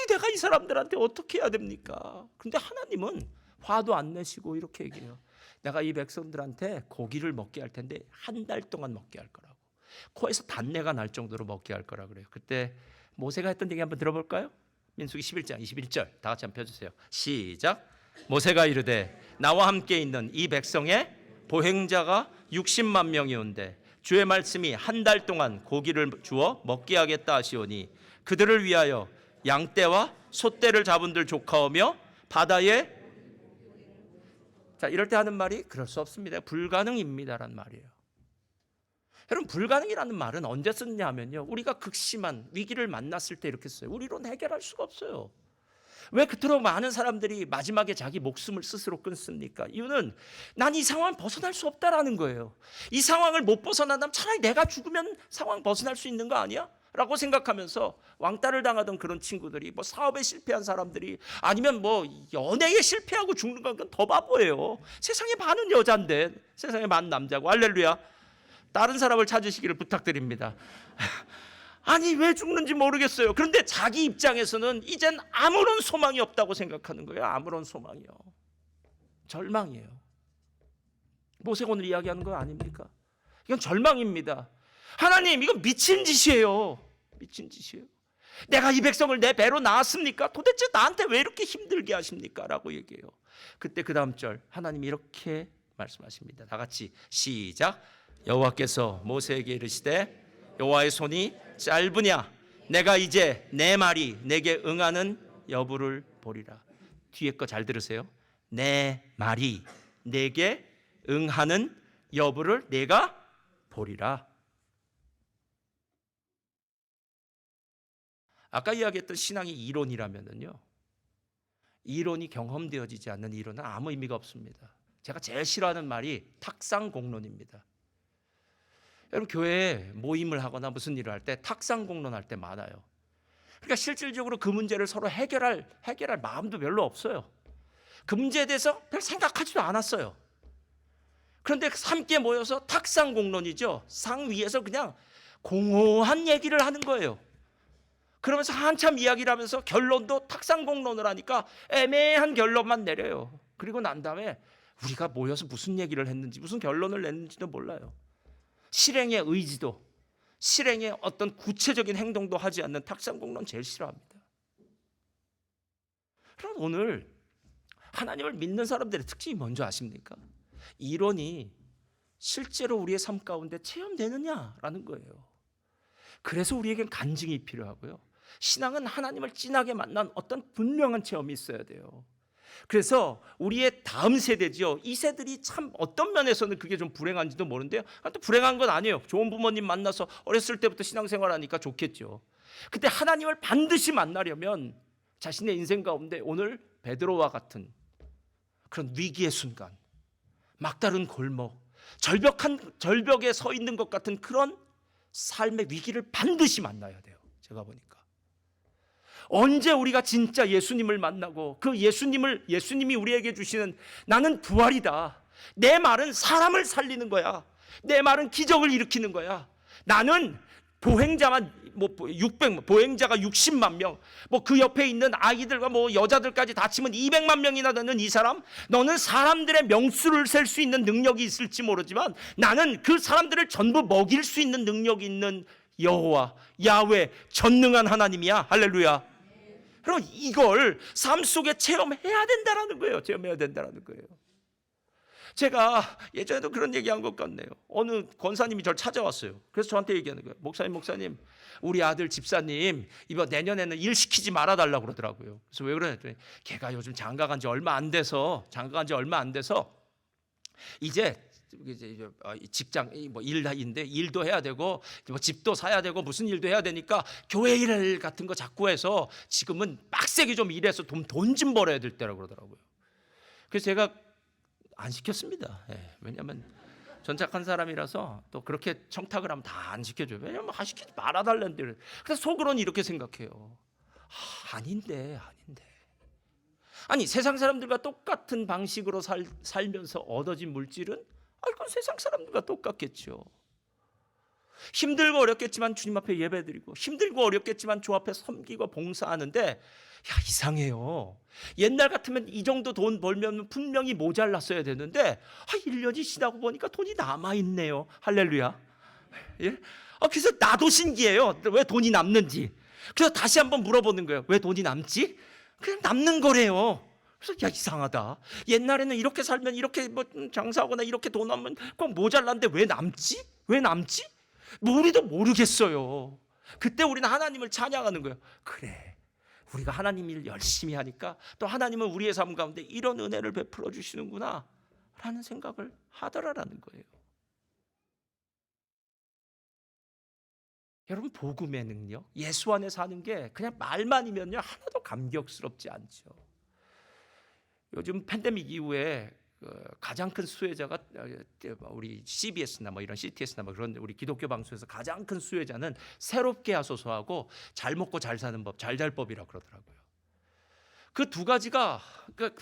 내가 이 사람들한테 어떻게 해야 됩니까? 근데 하나님은 화도 안 내시고 이렇게 얘기해요. 내가 이 백성들한테 고기를 먹게 할 텐데 한 달 동안 먹게 할 거라고. 코에서 단내가 날 정도로 먹게 할 거라 그래요. 그때 모세가 했던 얘기 한번 들어볼까요? 민수기 11장 21절 다 같이 한번 펴주세요. 시작. 모세가 이르되 나와 함께 있는 이 백성의 보행자가 60만 명이온데 주의 말씀이 한 달 동안 고기를 주어 먹게 하겠다 하시오니 그들을 위하여 양떼와 소떼를 잡은들 조카오며 바다에, 자, 이럴 때 하는 말이 그럴 수 없습니다. 불가능입니다라는 말이에요. 여러분, 불가능이라는 말은 언제 썼냐 하면요, 우리가 극심한 위기를 만났을 때 이렇게 써요. 우리로는 해결할 수가 없어요. 왜 그토록 많은 사람들이 마지막에 자기 목숨을 스스로 끊습니까? 이유는 난 이 상황을 벗어날 수 없다라는 거예요. 이 상황을 못 벗어난다면 차라리 내가 죽으면 상황 벗어날 수 있는 거 아니야? 라고 생각하면서 왕따를 당하던 그런 친구들이, 뭐 사업에 실패한 사람들이, 아니면 뭐 연애에 실패하고 죽는 건 더 바보예요. 세상에 반은 여잔데 세상에 반 남자고. 할렐루야. 다른 사람을 찾으시기를 부탁드립니다. 아니, 왜 죽는지 모르겠어요. 그런데 자기 입장에서는 이젠 아무런 소망이 없다고 생각하는 거예요. 아무런 소망이요. 절망이에요. 모세가 오늘 이야기하는 거 아닙니까? 이건 절망입니다. 하나님, 이건 미친 짓이에요. 미친 짓이에요. 내가 이 백성을 내 배로 낳았습니까? 도대체 나한테 왜 이렇게 힘들게 하십니까? 라고 얘기해요. 그때 그 다음 절 하나님이 이렇게 말씀하십니다. 다 같이 시작. 여호와께서 모세에게 이르시되 여호와의 손이 짧으냐? 내가 이제 내 말이 내게 응하는 여부를 보리라. 뒤에 거 잘 들으세요. 내 말이 내게 응하는 여부를 내가 보리라. 아까 이야기했던 신앙이 이론이라면요, 이론이 경험되어지지 않는 이론은 아무 의미가 없습니다. 제가 제일 싫어하는 말이 탁상공론입니다. 여러분, 교회에 모임을 하거나 무슨 일을 할 때 탁상공론할 때 많아요. 그러니까 실질적으로 그 문제를 서로 해결할 마음도 별로 없어요. 그 문제에 대해서 별 생각하지도 않았어요. 그런데 함께 모여서 탁상공론이죠. 상 위에서 그냥 공허한 얘기를 하는 거예요. 그러면서 한참 이야기를 하면서 결론도 탁상공론을 하니까 애매한 결론만 내려요. 그리고 난 다음에 우리가 모여서 무슨 얘기를 했는지, 무슨 결론을 냈는지도 몰라요. 실행의 의지도, 실행의 어떤 구체적인 행동도 하지 않는 탁상공론 제일 싫어합니다. 그럼 오늘 하나님을 믿는 사람들의 특징이 뭔지 아십니까? 이론이 실제로 우리의 삶 가운데 체험되느냐라는 거예요. 그래서 우리에겐 간증이 필요하고요. 신앙은 하나님을 진하게 만난 어떤 분명한 체험이 있어야 돼요. 그래서 우리의 다음 세대죠. 이 세들이 참 어떤 면에서는 그게 좀 불행한지도 모르는데요. 또 불행한 건 아니에요. 좋은 부모님 만나서 어렸을 때부터 신앙생활하니까 좋겠죠. 근데 하나님을 반드시 만나려면 자신의 인생 가운데 오늘 베드로와 같은 그런 위기의 순간, 막다른 골목, 절벽에 서 있는 것 같은 그런 삶의 위기를 반드시 만나야 돼요. 제가 보니까 언제 우리가 진짜 예수님을 만나고 그 예수님이 우리에게 주시는 나는 부활이다, 내 말은 사람을 살리는 거야, 내 말은 기적을 일으키는 거야, 나는 보행자가 60만 명, 그 옆에 있는 아이들과 여자들까지 다 치면 200만 명이나 되는 이 사람, 너는 사람들의 명수를 셀 수 있는 능력이 있을지 모르지만 나는 그 사람들을 전부 먹일 수 있는 능력이 있는 여호와 야훼 전능한 하나님이야. 할렐루야. 그럼 이걸 삶 속에 체험해야 된다는 거예요. 체험해야 된다는 거예요. 제가 예전에도 그런 얘기한 것 같네요. 어느 권사님이 저를 찾아왔어요. 그래서 저한테 얘기하는 거예요. 목사님, 우리 아들 집사님 이번 내년에는 일 시키지 말아달라고 그러더라고요. 그래서 왜 그러냐, 걔가 요즘 장가 간 지 얼마 안 돼서 이제 직장 일인데 일도 해야 되고 집도 사야 되고 무슨 일도 해야 되니까 교회 일 같은 거 자꾸 해서 지금은 빡세게 좀 일해서 돈 좀 벌어야 될 때라고 그러더라고요. 그래서 제가 안 시켰습니다. 왜냐하면 전 착한 사람이라서 또 그렇게 청탁을 하면 다 안 시켜줘요. 왜냐하면 시키지 말아달라는데. 그래서 속으로는 이렇게 생각해요. 아닌데. 아니 세상 사람들과 똑같은 방식으로 살면서 얻어진 물질은 그건 세상 사람들과 똑같겠죠. 힘들고 어렵겠지만 주님 앞에 예배드리고 힘들고 어렵겠지만 주 앞에 섬기고 봉사하는데 이상해요. 옛날 같으면 이 정도 돈 벌면 분명히 모자랐어야 되는데 1년이 지나고 보니까 돈이 남아있네요. 할렐루야. 예? 그래서 나도 신기해요. 왜 돈이 남는지. 그래서 다시 한번 물어보는 거예요. 왜 돈이 남지? 그냥 남는 거래요. 그래서 이상하다. 옛날에는 이렇게 살면 이렇게 장사하거나 이렇게 돈 하면 꼭 모자란데 왜 남지? 우리도 모르겠어요. 그때 우리는 하나님을 찬양하는 거예요. 그래, 우리가 하나님 일 열심히 하니까 또 하나님은 우리의 삶 가운데 이런 은혜를 베풀어 주시는구나 라는 생각을 하더라라는 거예요. 여러분, 복음의 능력, 예수 안에 사는 게 그냥 말만이면요 하나도 감격스럽지 않죠. 요즘 팬데믹 이후에 가장 큰 수혜자가 우리 CBS나 이런 CTS나 그런 우리 기독교 방송에서 가장 큰 수혜자는 새롭게 하소서하고 잘 먹고 잘 사는 법, 잘 잘 법이라고 그러더라고요. 그 두 가지가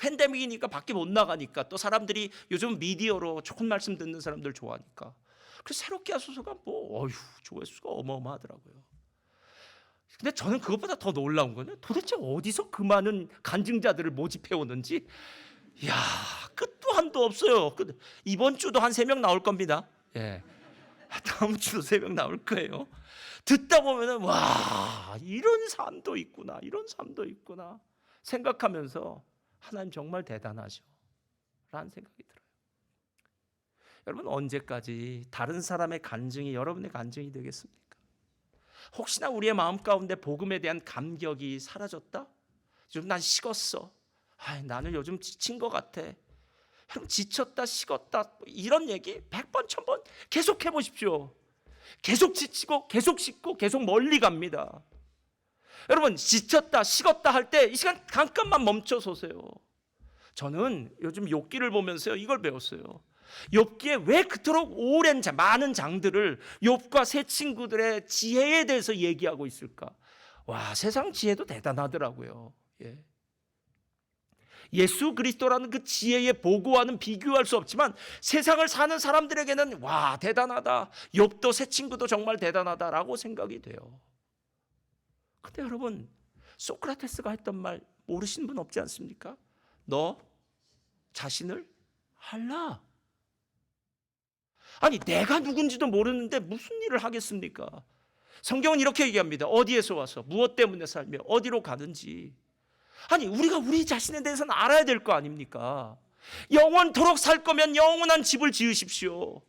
팬데믹이니까 밖에 못 나가니까 또 사람들이 요즘 미디어로 좋은 말씀 듣는 사람들 좋아하니까 그 새롭게 하소서가 조회수가 어마어마하더라고요. 근데 저는 그것보다 더 놀라운 거는 도대체 어디서 그 많은 간증자들을 모집해 오는지, 끝도 한도 없어요. 이번 주도 한 3명 나올 겁니다. 다음 주도 3명 나올 거예요. 듣다 보면은 이런 삶도 있구나 생각하면서 하나님 정말 대단하죠 라는 생각이 들어요. 여러분, 언제까지 다른 사람의 간증이 여러분의 간증이 되겠습니까? 혹시나 우리의 마음 가운데 복음에 대한 감격이 사라졌다? 요즘 난 식었어. 나는 요즘 지친 것 같아. 여러분, 지쳤다, 식었다 이런 얘기 100번, 1000번 계속 해보십시오. 계속 지치고 계속 식고 계속 멀리 갑니다. 여러분, 지쳤다, 식었다 할 때 이 시간 잠깐만 멈춰 서세요. 저는 요즘 욥기를 보면서 이걸 배웠어요. 욥기에 왜 그토록 오랜 많은 장들을 욥과 세 친구들의 지혜에 대해서 얘기하고 있을까? 와, 세상 지혜도 대단하더라고요. 예. 예수 그리스도라는 그 지혜의 보고와는 비교할 수 없지만 세상을 사는 사람들에게는 와, 대단하다. 욥도 새 친구도 정말 대단하다라고 생각이 돼요. 근데 여러분, 소크라테스가 했던 말 모르시는 분 없지 않습니까? 너 자신을 알라. 아니, 내가 누군지도 모르는데 무슨 일을 하겠습니까? 성경은 이렇게 얘기합니다. 어디에서 와서 무엇 때문에 살며 어디로 가는지. 아니, 우리가 우리 자신에 대해서는 알아야 될 거 아닙니까? 영원토록 살 거면 영원한 집을 지으십시오.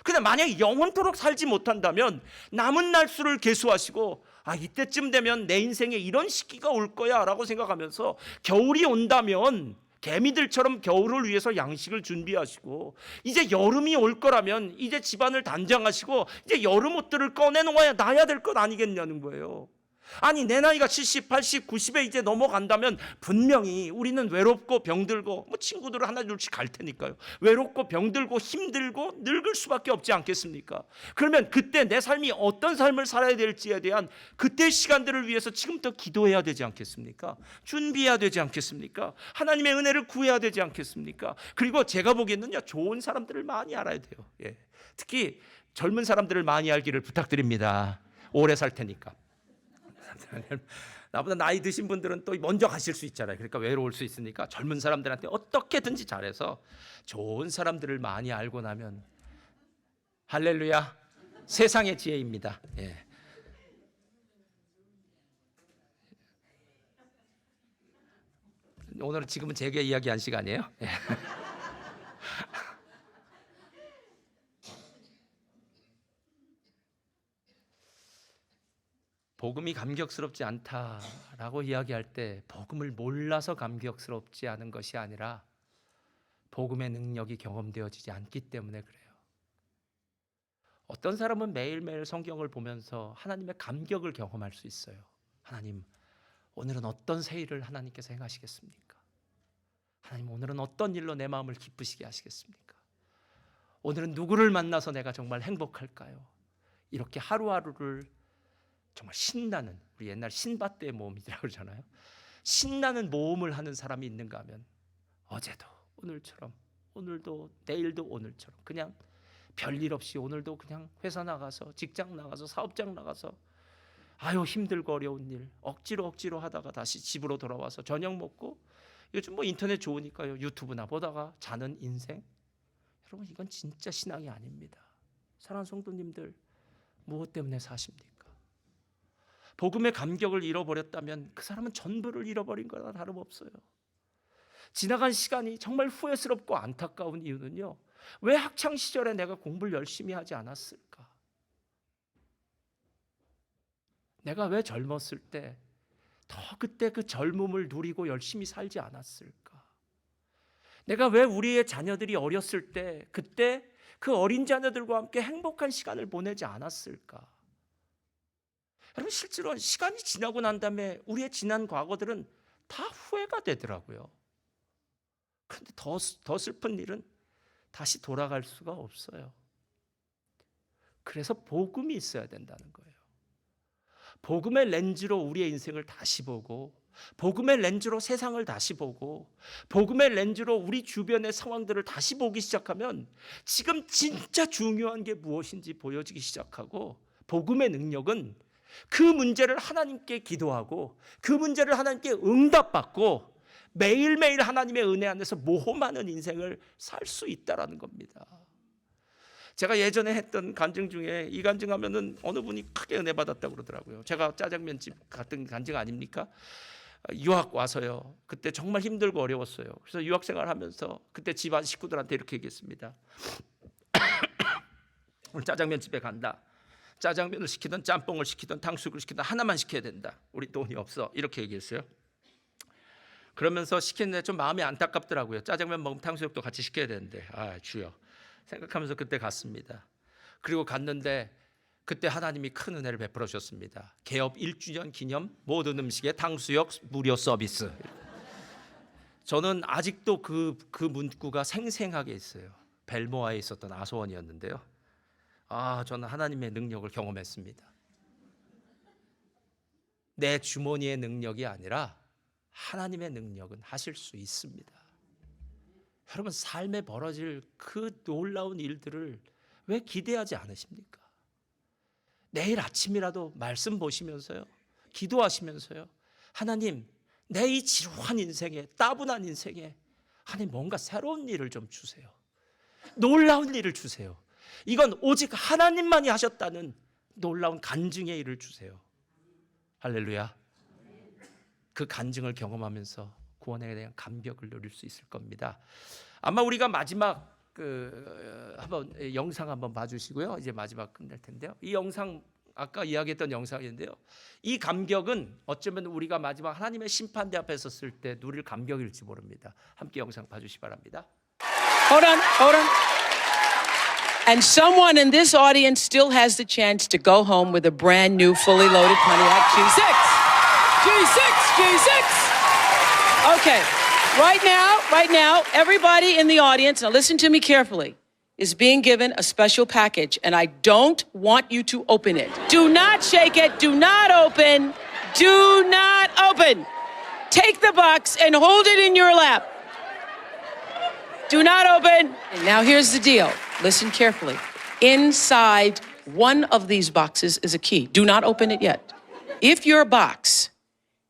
근데 만약에 영원토록 살지 못한다면 남은 날수를 계수하시고 이때쯤 되면 내 인생에 이런 시기가 올 거야 라고 생각하면서 겨울이 온다면 개미들처럼 겨울을 위해서 양식을 준비하시고 이제 여름이 올 거라면 이제 집안을 단장하시고 이제 여름 옷들을 꺼내놓아야 놔야 될 것 아니겠냐는 거예요. 아니, 내 나이가 70, 80, 90에 이제 넘어간다면 분명히 우리는 외롭고 병들고 친구들을 하나 둘씩 갈 테니까요. 외롭고 병들고 힘들고 늙을 수밖에 없지 않겠습니까? 그러면 그때 내 삶이 어떤 삶을 살아야 될지에 대한 그때 시간들을 위해서 지금부터 기도해야 되지 않겠습니까? 준비해야 되지 않겠습니까? 하나님의 은혜를 구해야 되지 않겠습니까? 그리고 제가 보기에는요, 좋은 사람들을 많이 알아야 돼요. 예. 특히 젊은 사람들을 많이 알기를 부탁드립니다. 오래 살 테니까. 나보다 나이 드신 분들은 또 먼저 가실 수 있잖아요. 그러니까 외로울 수 있으니까 젊은 사람들한테 어떻게든지 잘해서 좋은 사람들을 많이 알고 나면 할렐루야, 세상의 지혜입니다. 예. 오늘은 지금은 제게 이야기한 시간이에요. 예. 복음이 감격스럽지 않다라고 이야기할 때 복음을 몰라서 감격스럽지 않은 것이 아니라 복음의 능력이 경험되어지지 않기 때문에 그래요. 어떤 사람은 매일매일 성경을 보면서 하나님의 감격을 경험할 수 있어요. 하나님, 오늘은 어떤 새 일을 하나님께서 행하시겠습니까? 하나님, 오늘은 어떤 일로 내 마음을 기쁘시게 하시겠습니까? 오늘은 누구를 만나서 내가 정말 행복할까요? 이렇게 하루하루를 정말 신나는, 우리 옛날 신밧드의 모험이라고 그러잖아요. 신나는 모험을 하는 사람이 있는가 하면 어제도 오늘처럼, 오늘도 내일도 오늘처럼 그냥 별일 없이 오늘도 그냥 회사 나가서, 직장 나가서, 사업장 나가서 힘들고 어려운 일 억지로 하다가 다시 집으로 돌아와서 저녁 먹고 요즘 인터넷 좋으니까요, 유튜브나 보다가 자는 인생. 여러분, 이건 진짜 신앙이 아닙니다. 사랑하는 성도님들, 무엇 때문에 사십니까? 복음의 감격을 잃어버렸다면 그 사람은 전부를 잃어버린 거나 다름없어요. 지나간 시간이 정말 후회스럽고 안타까운 이유는요, 왜 학창시절에 내가 공부를 열심히 하지 않았을까? 내가 왜 젊었을 때 더 그때 그 젊음을 누리고 열심히 살지 않았을까? 내가 왜 우리의 자녀들이 어렸을 때 그때 그 어린 자녀들과 함께 행복한 시간을 보내지 않았을까? 여러분, 실제로 시간이 지나고 난 다음에 우리의 지난 과거들은 다 후회가 되더라고요. 그런데 더 슬픈 일은 다시 돌아갈 수가 없어요. 그래서 복음이 있어야 된다는 거예요. 복음의 렌즈로 우리의 인생을 다시 보고, 복음의 렌즈로 세상을 다시 보고, 복음의 렌즈로 우리 주변의 상황들을 다시 보기 시작하면 지금 진짜 중요한 게 무엇인지 보여지기 시작하고, 복음의 능력은 그 문제를 하나님께 기도하고 그 문제를 하나님께 응답받고 매일매일 하나님의 은혜 안에서 모험하는 인생을 살 수 있다라는 겁니다. 제가 예전에 했던 간증 중에 이 간증하면은 어느 분이 크게 은혜 받았다고 그러더라고요. 제가 짜장면집 갔던 간증 아닙니까? 유학 와서요. 그때 정말 힘들고 어려웠어요. 그래서 유학 생활하면서 그때 집안 식구들한테 이렇게 얘기했습니다. 오늘 짜장면집에 간다. 짜장면을 시키든 짬뽕을 시키든 탕수육을 시키든 하나만 시켜야 된다. 우리 돈이 없어. 이렇게 얘기했어요. 그러면서 시켰는데 좀 마음이 안타깝더라고요. 짜장면 먹으면 탕수육도 같이 시켜야 되는데 주여 생각하면서 그때 갔습니다. 그리고 갔는데 그때 하나님이 큰 은혜를 베풀어 주셨습니다. 개업 1주년 기념 모든 음식에 탕수육 무료 서비스. 저는 아직도 그 문구가 생생하게 있어요. 벨모아에 있었던 아소원이었는데요. 저는 하나님의 능력을 경험했습니다. 내 주머니의 능력이 아니라 하나님의 능력은 하실 수 있습니다. 여러분, 삶에 벌어질 그 놀라운 일들을 왜 기대하지 않으십니까? 내일 아침이라도 말씀 보시면서요, 기도하시면서요, 하나님, 내 이 지루한 인생에, 따분한 인생에 하나님 뭔가 새로운 일을 좀 주세요. 놀라운 일을 주세요. 이건 오직 하나님만이 하셨다는 놀라운 간증의 일을 주세요. 할렐루야. 그 간증을 경험하면서 구원에 대한 감격을 누릴 수 있을 겁니다. 아마 우리가 마지막 한번 영상 한번 봐주시고요. 이제 마지막 끝낼 텐데요. 이 영상 아까 이야기했던 영상인데요. 이 감격은 어쩌면 우리가 마지막 하나님의 심판대 앞에 섰을 때 누릴 감격일지 모릅니다. 함께 영상 봐주시기 바랍니다. Hold on. And someone in this audience still has the chance to go home with a brand new, fully loaded Pontiac G6. Okay, right now, everybody in the audience, now listen to me carefully, is being given a special package, and I don't want you to open it. Do not shake it, do not open, do not open. Take the box and hold it in your lap. Do not open. And now here's the deal. Listen carefully. Inside one of these boxes is a key. Do not open it yet. If your box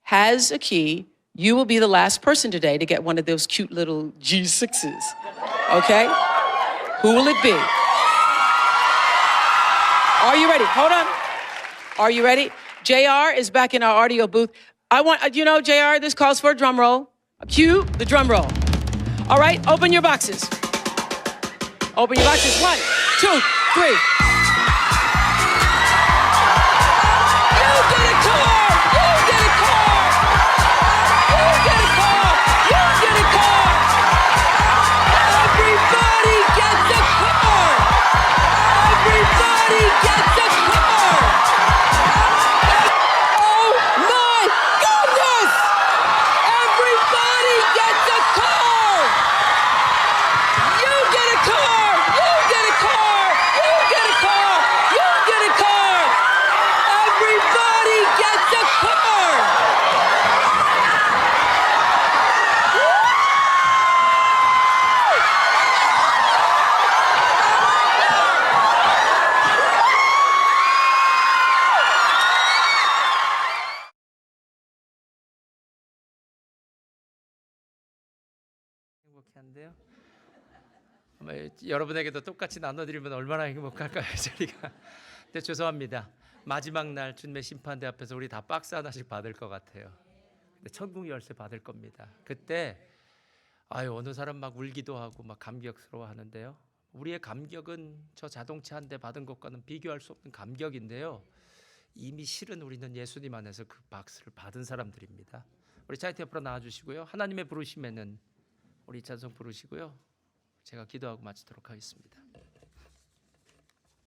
has a key, you will be the last person today to get one of those cute little G6s. Okay? Who will it be? Are you ready? Hold on. Are you ready? JR is back in our audio booth. JR, this calls for a drum roll. Cue the drum roll. All right, open your boxes. Open your boxes. 1, 2, 3. You get a car! You get a car! You get a car! You get a car! Everybody gets a car! Everybody gets a car! Oh my goodness! Everybody gets a car! You get a car! You get a car! You get a car! You get a car! Everybody gets a car! 행복한데요. 여러분에게도 똑같이 나눠드리면 얼마나 행복할까요, 저희가. 근데 죄송합니다. 마지막 날 주님의 심판대 앞에서 우리 다 박스 하나씩 받을 것 같아요. 근데 천국 열쇠 받을 겁니다. 그때 어느 사람 막 울기도 하고 막 감격스러워 하는데요. 우리의 감격은 저 자동차 한 대 받은 것과는 비교할 수 없는 감격인데요. 이미 실은 우리는 예수님 안에서 그 박스를 받은 사람들입니다. 우리 차이트 옆으로 나와주시고요. 하나님의 부르심에는 우리 찬송 부르시고요. 제가 기도하고 마치도록 하겠습니다.